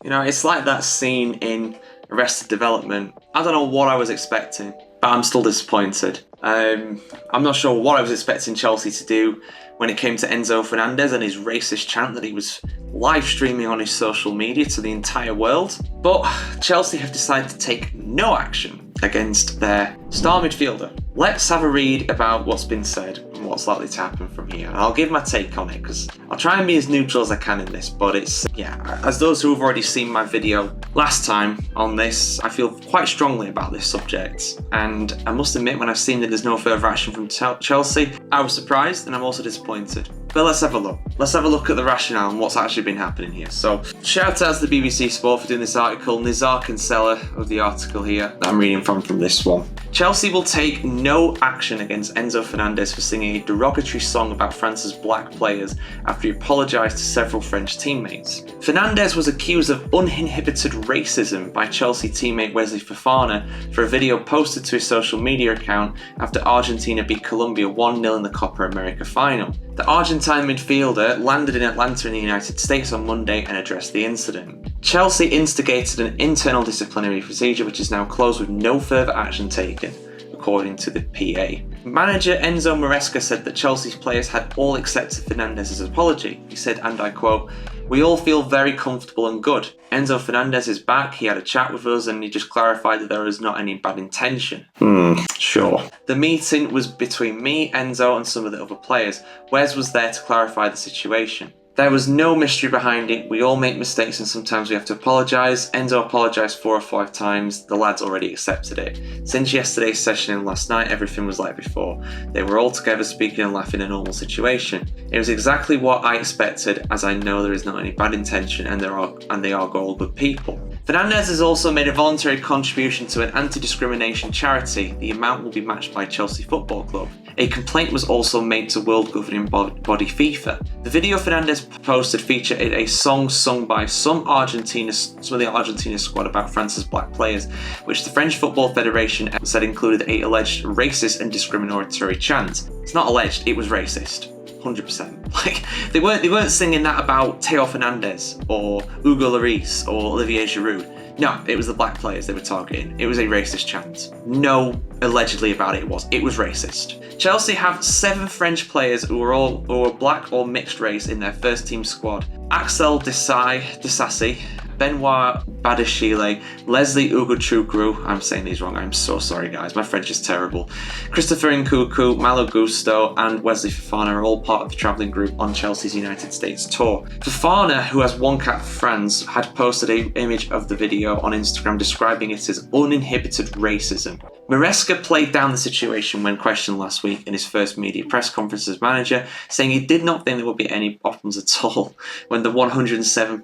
You know, it's like that scene in Arrested Development. I don't know what I was expecting, but I'm still disappointed. I'm not sure what I was expecting Chelsea to do when it came to Enzo Fernandez and his racist chant that he was live streaming on his social media to the entire world. But Chelsea have decided to take no action against their star midfielder. Let's have a read about what's been said and what's likely to happen from here. And I'll give my take on it because I'll try and be as neutral as I can in this, but it's, as those who have already seen my video last time on this, I feel quite strongly about this subject. And I must admit, when I've seen that there's no further action from Chelsea, I was surprised and I'm also disappointed. But let's have a look. Let's have a look at the rationale and what's actually been happening here. So, shout out to the BBC Sport for doing this article. Nizar Kinsella of the article here that I'm reading from this one. Chelsea will take no action against Enzo Fernandez for singing a derogatory song about France's black players after he apologised to several French teammates. Fernandez was accused of uninhibited racism by Chelsea teammate Wesley Fofana for a video posted to his social media account after Argentina beat Colombia 1-0 in the Copa America final. The Argentine midfielder landed in Atlanta in the United States on Monday and addressed the incident. Chelsea instigated an internal disciplinary procedure which is now closed with no further action taken, according to the PA. Manager Enzo Maresca said that Chelsea's players had all accepted Fernandez's apology. He said, and I quote, "We all feel very comfortable and good. Enzo Fernandez is back, he had a chat with us and he just clarified that there was not any bad intention." Sure. The meeting was between me, Enzo and some of the other players. Wes was there to clarify the situation. There was no mystery behind it. We all make mistakes and sometimes we have to apologise. Enzo apologised 4 or 5 times. The lads already accepted it. Since yesterday's session and last night, everything was like before. They were all together speaking and laughing in a normal situation. It was exactly what I expected, as I know there is not any bad intention and they are all good people. Fernandez has also made a voluntary contribution to an anti-discrimination charity. The amount will be matched by Chelsea Football Club. A complaint was also made to world governing body FIFA. The video Fernandez posted featured a song sung by some of the Argentina squad about France's black players, which the French Football Federation said included a alleged racist and discriminatory chant. It's not alleged, it was racist. 100%. Like, they weren't singing that about Teo Fernandez or Hugo Lloris or Olivier Giroud. No, it was the black players they were targeting. It was a racist chant. No, allegedly about it was. It was racist. Chelsea have 7 French players who are black or mixed race in their first team squad. Axel Disasi, Benoit Badashile, Leslie Ugochukwu, I'm saying these wrong, I'm so sorry guys, my French is terrible, Christopher Nkunku, Malo Gusto and Wesley Fofana are all part of the travelling group on Chelsea's United States tour. Fofana, who has one cap for France, had posted an image of the video on Instagram describing it as uninhibited racism. Maresca played down the situation when questioned last week in his first media press conference as manager, saying he did not think there would be any problems at all when the £107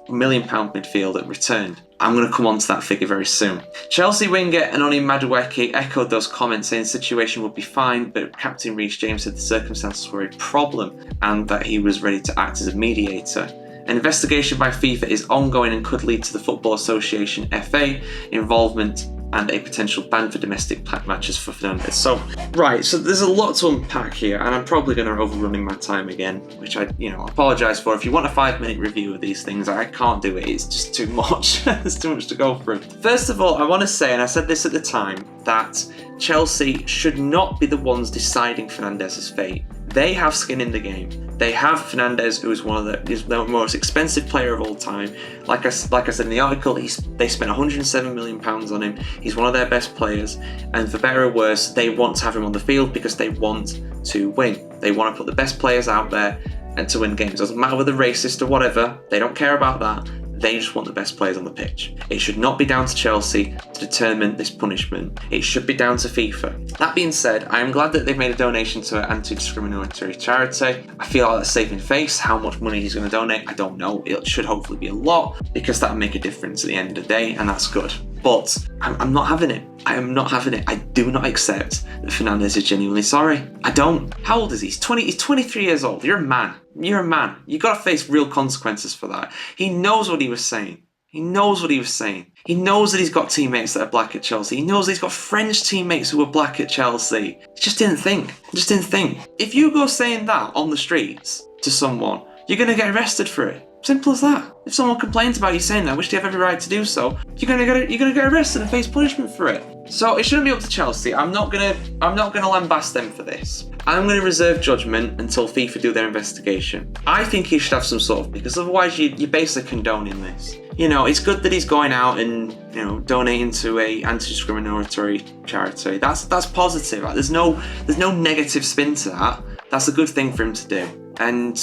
million midfielder returned. I'm going to come on to that figure very soon. Chelsea winger Anoni Madueke echoed those comments, saying the situation would be fine, but Captain Reece James said the circumstances were a problem and that he was ready to act as a mediator. An investigation by FIFA is ongoing and could lead to the Football Association FA involvement and a potential ban for domestic matches for Fernandez. So there's a lot to unpack here, and I'm probably going to overrun in my time again, which I apologise for. If you want a 5-minute review of these things, I can't do it. It's just too much. There's too much to go through. First of all, I want to say, and I said this at the time, that Chelsea should not be the ones deciding Fernandez's fate. They have skin in the game. They have Fernandez, who is the most expensive player of all time. Like I said in the article, they spent £107 million on him. He's one of their best players, and for better or worse, they want to have him on the field because they want to win. They want to put the best players out there and to win games. Doesn't matter whether they're racist or whatever. They don't care about that. They just want the best players on the pitch. It should not be down to Chelsea to determine this punishment. It should be down to FIFA. That being said, I am glad that they've made a donation to an anti-discriminatory charity. I feel like that's saving face. How much money he's going to donate, I don't know. It should hopefully be a lot because that'll make a difference at the end of the day, and that's good. But I'm not having it. I am not having it. I do not accept that Fernandez is genuinely sorry. I don't. How old is he? He's 23 years old. You're a man. You're a man. You got to face real consequences for that. He knows what he was saying. He knows what he was saying. He knows that he's got teammates that are black at Chelsea. He knows that he's got French teammates who are black at Chelsea. He just didn't think. If you go saying that on the streets to someone, you're going to get arrested for it. Simple as that. If someone complains about you saying that, which they have every right to do so, you're gonna get arrested and face punishment for it. So it shouldn't be up to Chelsea. I'm not gonna lambast them for this. I'm gonna reserve judgment until FIFA do their investigation. I think he should have some sort of, because otherwise you're basically condoning this. You know, it's good that he's going out and, you know, donating to a anti-discriminatory charity. That's positive. There's no negative spin to that. That's a good thing for him to do. And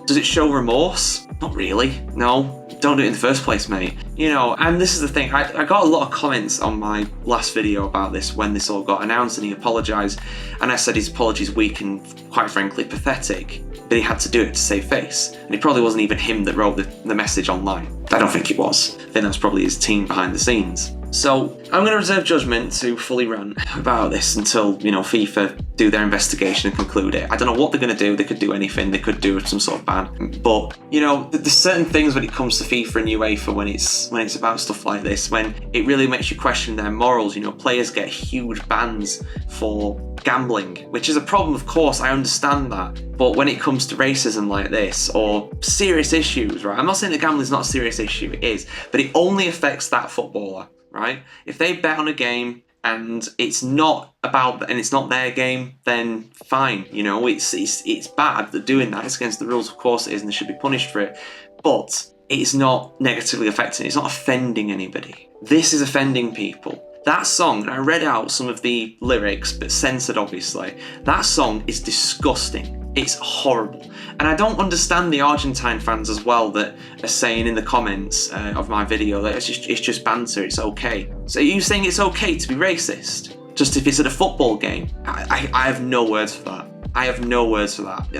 does it show remorse? Not really. No. Don't do it in the first place, mate. You know, and this is the thing. I got a lot of comments on my last video about this when this all got announced, and he apologised. And I said his apology's weak and, quite frankly, pathetic. But he had to do it to save face. And it probably wasn't even him that wrote the message online. I don't think it was. I think that was probably his team behind the scenes. So I'm going to reserve judgment to fully rant about this until, you know, FIFA do their investigation and conclude it. I don't know what they're going to do. They could do anything. They could do some sort of ban. But, you know, there's certain things when it comes to FIFA and UEFA when it's about stuff like this, when it really makes you question their morals. You know, players get huge bans for gambling, which is a problem, of course. I understand that. But when it comes to racism like this, or serious issues, right? I'm not saying that gambling is not a serious issue. It is. But it only affects that footballer. Right? If they bet on a game and it's not their game, then fine. You know, it's bad that doing that. It's against the rules, of course it is, and they should be punished for it. But it's not negatively affecting. It's not offending anybody. This is offending people. That song, and I read out some of the lyrics, but censored obviously. That song is disgusting. It's horrible. And I don't understand the Argentine fans as well that are saying in the comments of my video that it's just banter, it's okay. So are you saying it's okay to be racist? Just if it's at a football game? I have no words for that. I have no words for that.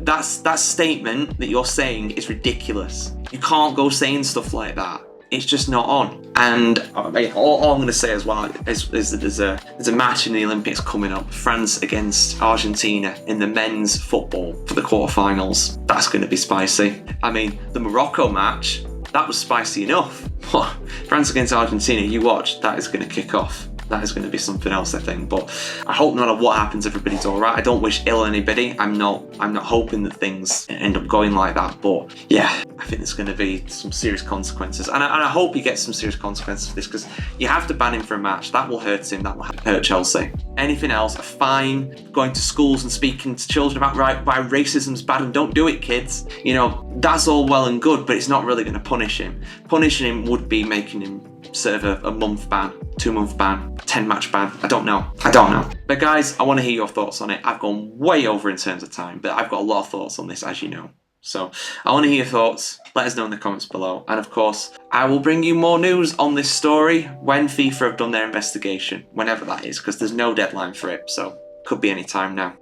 That statement that you're saying is ridiculous. You can't go saying stuff like that. It's just not on. And all I'm going to say as well is that there's a match in the Olympics coming up. France against Argentina in the men's football for the quarterfinals. That's going to be spicy. I mean, the Morocco match, that was spicy enough. France against Argentina, you watch, that is going to kick off. That is going to be something else, I think. But I hope no matter what happens, everybody's all right. I don't wish ill on anybody. I'm not hoping that things end up going like that. But yeah, I think there's going to be some serious consequences. And I hope he gets some serious consequences for this, because you have to ban him for a match. That will hurt him. That will hurt Chelsea. Anything else, a fine, going to schools and speaking to children about why racism's bad and don't do it, kids. You know, that's all well and good, but it's not really going to punish him. Punishing him would be making him serve a month ban, 2-month ban, 10-match ban. I don't know. But guys, I want to hear your thoughts on it. I've gone way over in terms of time, but I've got a lot of thoughts on this, as you know. So I want to hear your thoughts. Let us know in the comments below. And of course, I will bring you more news on this story when FIFA have done their investigation, whenever that is, because there's no deadline for it. So could be any time now.